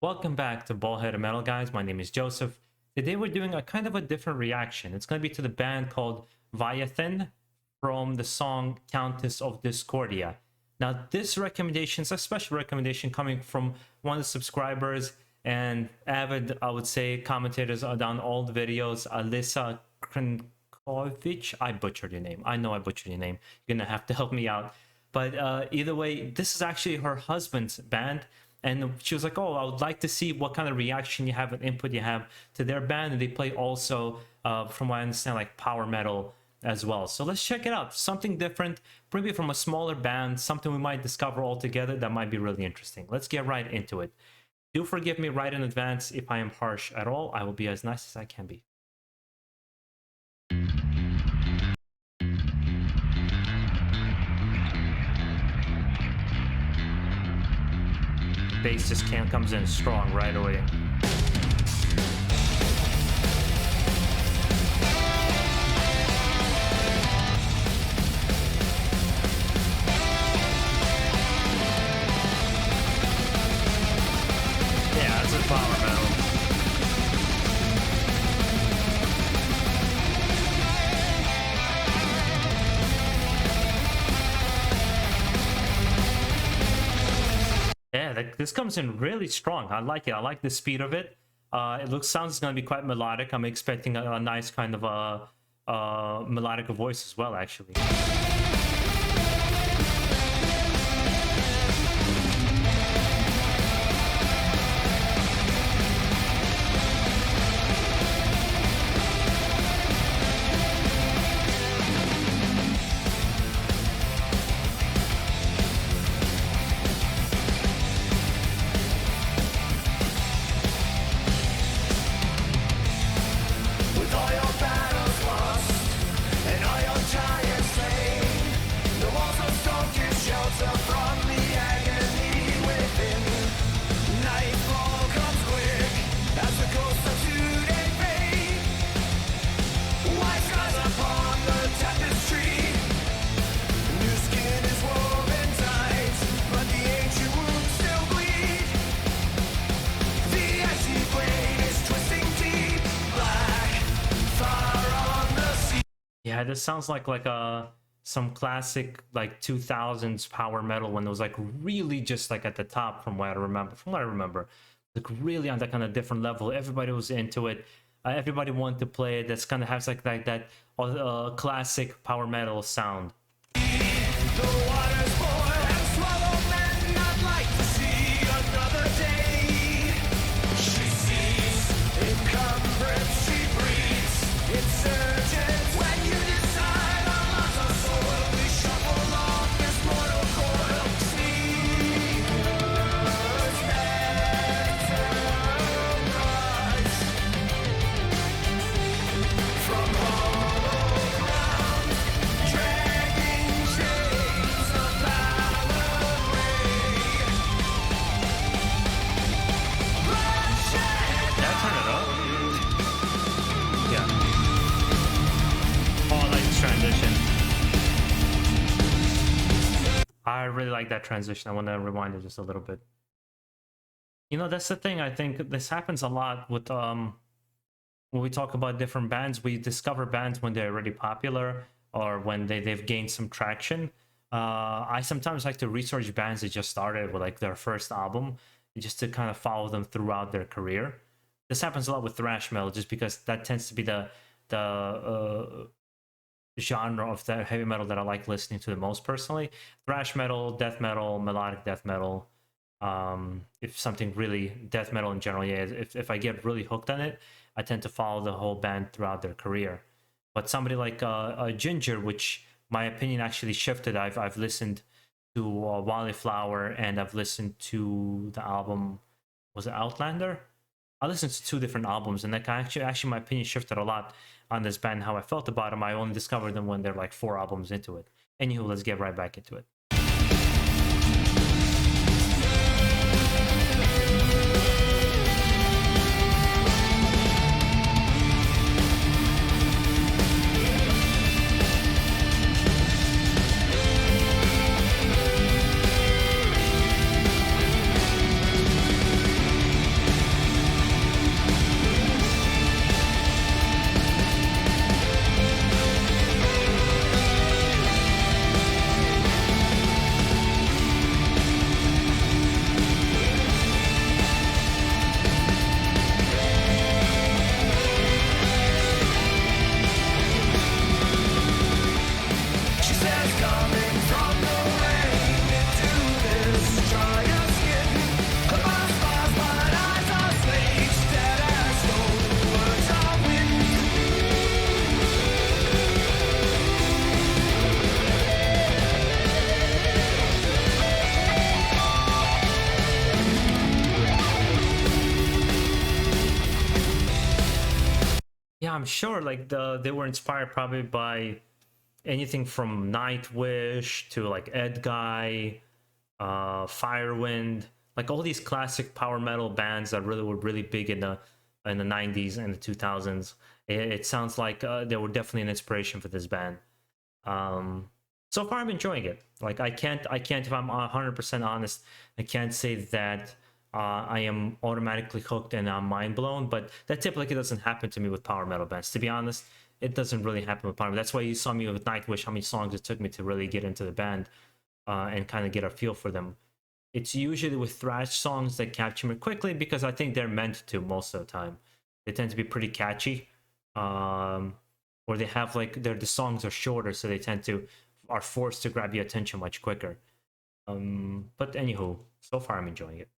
Welcome back to BaldHeaded Metal, guys. My name is Joseph. Today we're doing a kind of a different reaction. It's going to be to the band called Viathyn from the song Countess of Discordia. Now, this recommendation is a special recommendation coming from one of the subscribers and avid, I would say, commentators on all the videos, Alyssa Krenkovic. I butchered your name. I know I butchered your name. You're going to have to help me out. But either way, this is actually her husband's band. And she was like, oh, I would like to see what kind of reaction you have and input you have to their band. And they play also, from what I understand, like power metal as well. So let's check it out. Something different, maybe from a smaller band, something we might discover all together that might be really interesting. Let's get right into it. Do forgive me right in advance if I am harsh at all. I will be as nice as I can be. Bass just comes in strong right away. Yeah, it's a power metal. Yeah, this comes in really strong. I like it. I like the speed of it. Sounds going to be quite melodic. I'm expecting a nice kind of melodic voice as well, actually. Yeah, this sounds like some classic like 2000s power metal when it was like really just like at the top from what I remember. Like really on that kind of different level. Everybody was into it. Everybody wanted to play it. That's kind of has like that classic power metal sound. I really like that transition. I want to rewind it just a little bit. You know, that's the thing. I think this happens a lot with when we talk about different bands. We discover bands when they're already popular or when they've gained some traction. I sometimes like to research bands that just started with like their first album, just to kind of follow them throughout their career. This happens a lot with thrash metal, just because that tends to be the genre of the heavy metal that I like listening to the most personally. Thrash metal, death metal, melodic death metal. If something really death metal in general, yeah. If I get really hooked on it, I tend to follow the whole band throughout their career. But somebody like Ginger, which my opinion actually shifted. I've listened to Wildflower and I've listened to the album. Was it Outlander? I listened to 2 different albums, and that actually my opinion shifted a lot on this band, how I felt about them. I only discovered them when they're like 4 albums into it. Anywho, let's get right back into it. yeah, I'm sure like they were inspired probably by anything from Nightwish to like Ed Guy, Firewind, like all these classic power metal bands that really were really big in the 90s and the 2000s. It sounds like they were definitely an inspiration for this band. So far I'm enjoying it. Like I can't if I'm 100% honest, I can't say that I am automatically hooked and I'm mind blown, but that typically doesn't happen to me with power metal bands. To be honest, it doesn't really happen with power metal. That's why you saw me with Nightwish, how many songs it took me to really get into the band and kind of get a feel for them. It's usually with thrash songs that capture me quickly because I think they're meant to most of the time. They tend to be pretty catchy, or they have like the songs are shorter, so they are forced to grab your attention much quicker. But anywho, so far I'm enjoying it.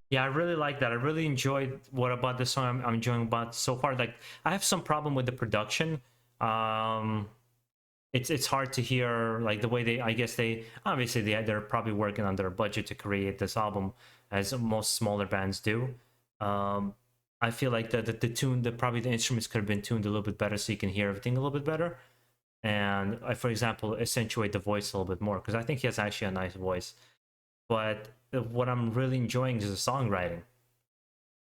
Yeah, I really like that. I really enjoyed what about this song I'm enjoying about so far. Like, I have some problem with the production. It's hard to hear like the way I guess they obviously they're probably working under a budget to create this album, as most smaller bands do. I feel like the tune, probably the instruments could have been tuned a little bit better so you can hear everything a little bit better. And for example, accentuate the voice a little bit more, because I think he has actually a nice voice. But what I'm really enjoying is the songwriting.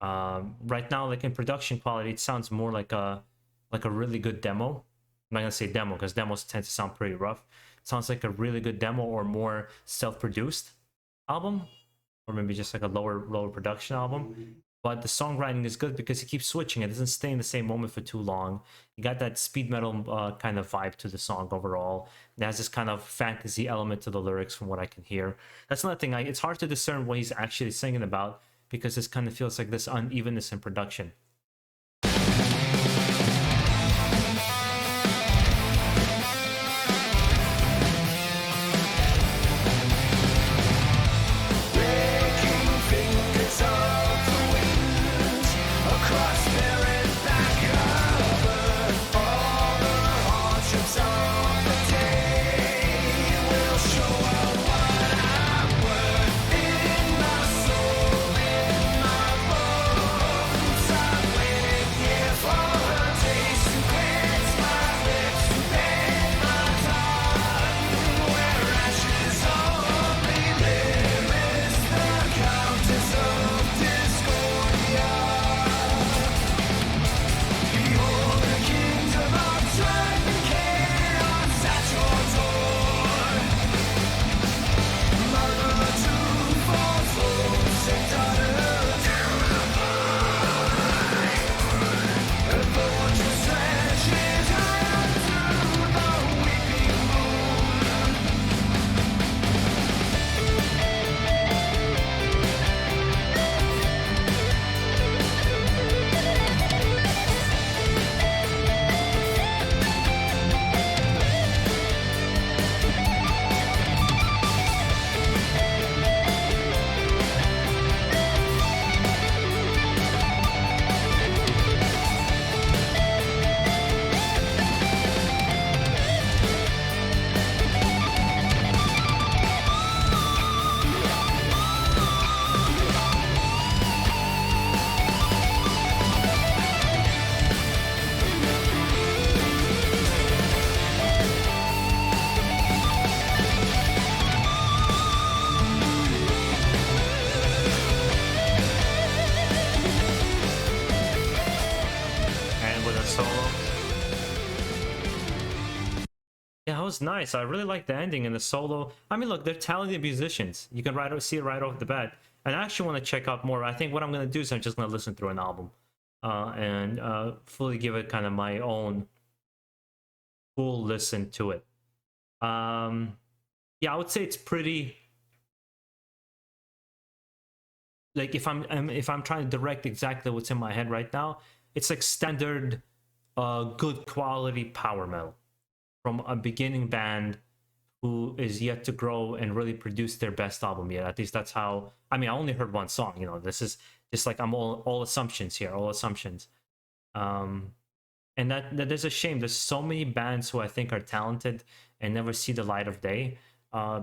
Right now, like in production quality, it sounds more like a really good demo. I'm not gonna say demo because demos tend to sound pretty rough. It sounds like a really good demo or more self-produced album, or maybe just like a lower production album. But the songwriting is good because he keeps switching. It doesn't stay in the same moment for too long. You got that speed metal kind of vibe to the song overall. It has this kind of fantasy element to the lyrics from what I can hear. That's another thing. It's hard to discern what he's actually singing about because this kind of feels like this unevenness in production. that was nice. I really like the ending and the solo. I mean, look, they're talented musicians. You can see it right off the bat. And I actually want to check out more. I think what I'm going to do is I'm just going to listen through an album and fully give it kind of my own full listen to it. Yeah, I would say it's pretty. Like if I'm trying to direct exactly what's in my head right now, it's like standard, good quality power metal from a beginning band who is yet to grow and really produce their best album yet. At least that's how. I mean, I only heard one song. You know, this is just like I'm all assumptions here, all assumptions. And that is a shame. There's so many bands who I think are talented and never see the light of day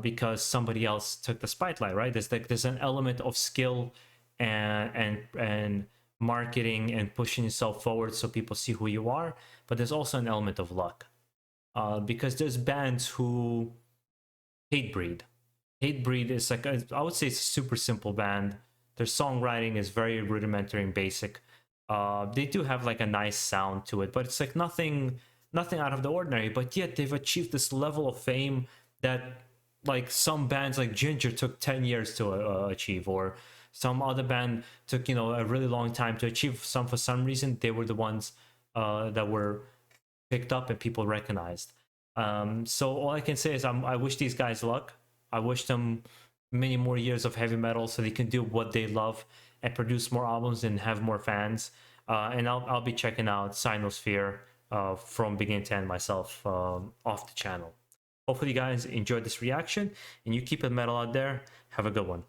because somebody else took the spotlight. Right? There's an element of skill and marketing and pushing yourself forward so people see who you are, but there's also an element of luck because there's bands who Hatebreed. Hatebreed is like I would say it's a super simple band. Their songwriting is very rudimentary and basic. They do have like a nice sound to it, but it's like nothing out of the ordinary. But yet they've achieved this level of fame that like some bands like Ginger took 10 years to achieve, or some other band took a really long time to achieve. For some reason they were the ones that were picked up and people recognized. So all I can say is I wish these guys luck. I wish them many more years of heavy metal so they can do what they love and produce more albums and have more fans. And I'll be checking out Sinosphere from beginning to end myself off the channel. Hopefully you guys enjoyed this reaction and you keep it metal out there. Have a good one.